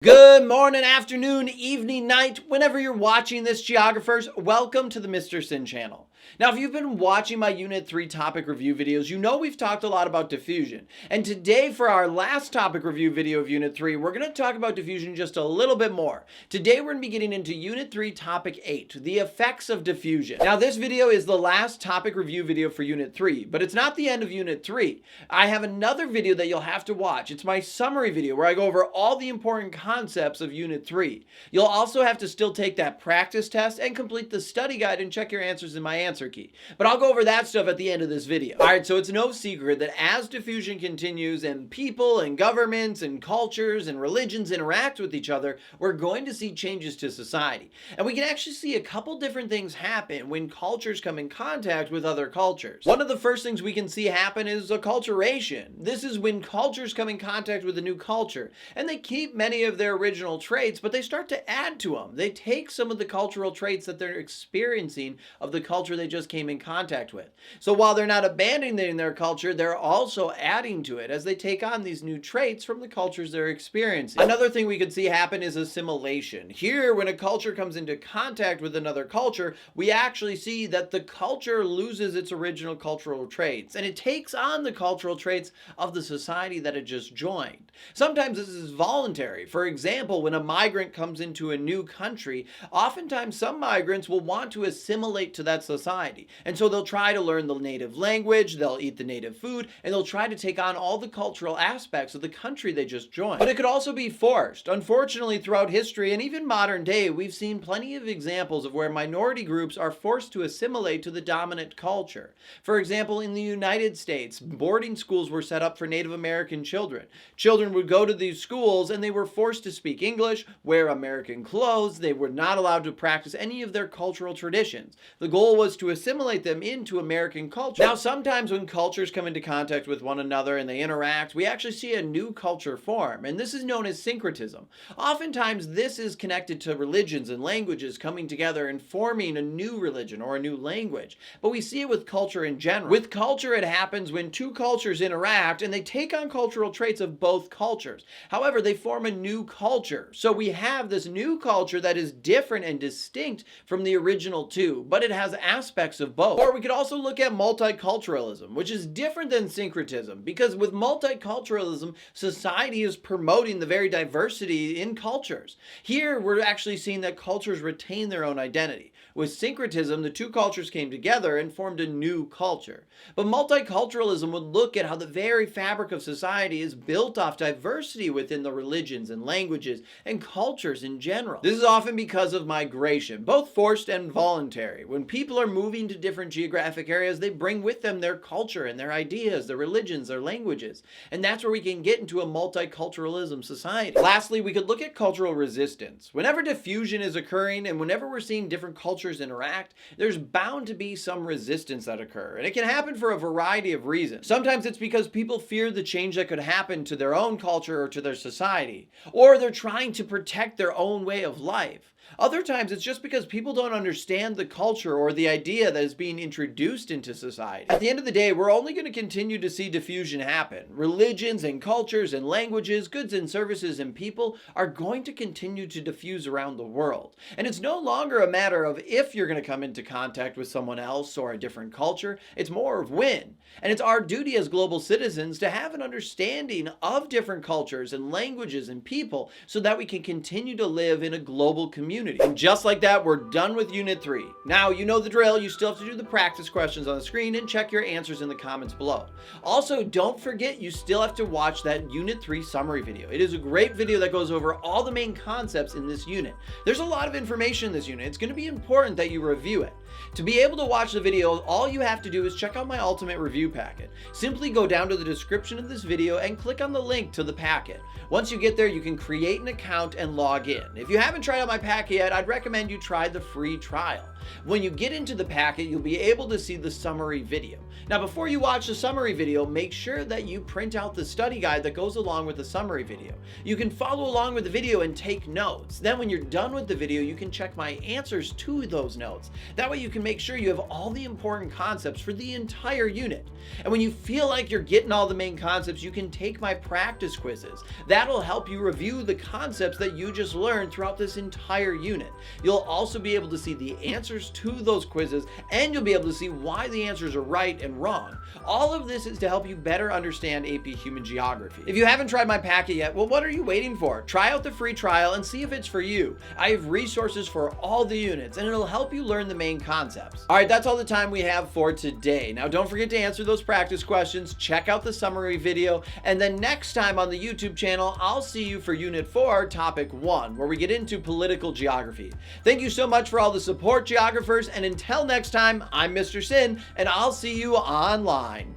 Good morning, afternoon, evening, night, whenever you're watching this, geographers, welcome to the Mr. Sinn channel. Now, if you've been watching my Unit 3 topic review videos, you know we've talked a lot about diffusion. And today, for our last topic review video of Unit 3, we're going to talk about diffusion just a little bit more. Today, we're going to be getting into Unit 3, Topic 8, the effects of diffusion. Now, this video is the last topic review video for Unit 3, but it's not the end of Unit 3. I have another video that you'll have to watch. It's my summary video where I go over all the important concepts of Unit 3. You'll also have to still take that practice test and complete the study guide and check your answers in my answer key. But I'll go over that stuff at the end of this video. Alright, so it's no secret that as diffusion continues and people and governments and cultures and religions interact with each other, we're going to see changes to society. And we can actually see a couple different things happen when cultures come in contact with other cultures. One of the first things we can see happen is acculturation. This is when cultures come in contact with a new culture, and they keep many of their original traits, but they start to add to them. They take some of the cultural traits that they're experiencing of the culture they just came in contact with. So while they're not abandoning their culture, they're also adding to it as they take on these new traits from the cultures they're experiencing. Another thing we could see happen is assimilation. Here, when a culture comes into contact with another culture, we actually see that the culture loses its original cultural traits, and it takes on the cultural traits of the society that it just joined. Sometimes this is voluntary. For example, when a migrant comes into a new country, oftentimes some migrants will want to assimilate to that society. And so they'll try to learn the native language, they'll eat the native food, and they'll try to take on all the cultural aspects of the country they just joined. But it could also be forced. Unfortunately, throughout history and even modern day, we've seen plenty of examples of where minority groups are forced to assimilate to the dominant culture. For example, in the United States, boarding schools were set up for Native American children. Children would go to these schools and they were forced to speak English, wear American clothes, they were not allowed to practice any of their cultural traditions. The goal was to assimilate them into American culture. Now, sometimes when cultures come into contact with one another and they interact, we actually see a new culture form, and this is known as syncretism. Oftentimes, this is connected to religions and languages coming together and forming a new religion or a new language, but we see it with culture in general. With culture, it happens when two cultures interact and they take on cultural traits of both cultures. However, they form a new culture. So we have this new culture that is different and distinct from the original two, but it has aspects of both. Or we could also look at multiculturalism, which is different than syncretism, because with multiculturalism, society is promoting the very diversity in cultures. Here, we're actually seeing that cultures retain their own identity. With syncretism, the two cultures came together and formed a new culture. But multiculturalism would look at how the very fabric of society is built off diversity within the religions and languages and cultures in general. This is often because of migration, both forced and voluntary. When people are moving to different geographic areas, they bring with them their culture and their ideas, their religions, their languages. And that's where we can get into a multiculturalism society. Lastly, we could look at cultural resistance. Whenever diffusion is occurring and whenever we're seeing different cultures interact, there's bound to be some resistance that occur. And it can happen for a variety of reasons. Sometimes it's because people fear the change that could happen to their own culture or to their society, or they're trying to protect their own way of life. Other times, it's just because people don't understand the culture or the idea that is being introduced into society. At the end of the day, we're only going to continue to see diffusion happen. Religions and cultures and languages, goods and services and people are going to continue to diffuse around the world. And it's no longer a matter of if you're going to come into contact with someone else or a different culture, it's more of when. And it's our duty as global citizens to have an understanding of different cultures and languages and people so that we can continue to live in a global community. And just like that, we're done with Unit 3. Now, you know the drill. You still have to do the practice questions on the screen and check your answers in the comments below. Also, don't forget, you still have to watch that Unit 3 summary video. It is a great video that goes over all the main concepts in this unit. There's a lot of information in this unit. It's going to be important that you review it. To be able to watch the video, all you have to do is check out my ultimate review packet. Simply go down to the description of this video and click on the link to the packet. Once you get there, you can create an account and log in. If you haven't tried out my packet yet, I'd recommend you try the free trial. When you get into the packet, you'll be able to see the summary video. Now, before you watch the summary video, make sure that you print out the study guide that goes along with the summary video. You can follow along with the video and take notes. Then when you're done with the video, you can check my answers to those notes. That way you can make sure you have all the important concepts for the entire unit. And when you feel like you're getting all the main concepts, you can take my practice quizzes. That'll help you review the concepts that you just learned throughout this entire unit. You'll also be able to see the answers to those quizzes, and you'll be able to see why the answers are right and wrong. All of this is to help you better understand AP Human Geography. If you haven't tried my packet yet, well, what are you waiting for? Try out the free trial and see if it's for you. I have resources for all the units, and it'll help you learn the main concepts. All right, that's all the time we have for today. Now, don't forget to answer those practice questions, check out the summary video, and then next time on the YouTube channel, I'll see you for Unit 4, Topic 1, where we get into political geography. Thank you so much for all the support, geographers, and until next time, I'm Mr. Sinn, and I'll see you online.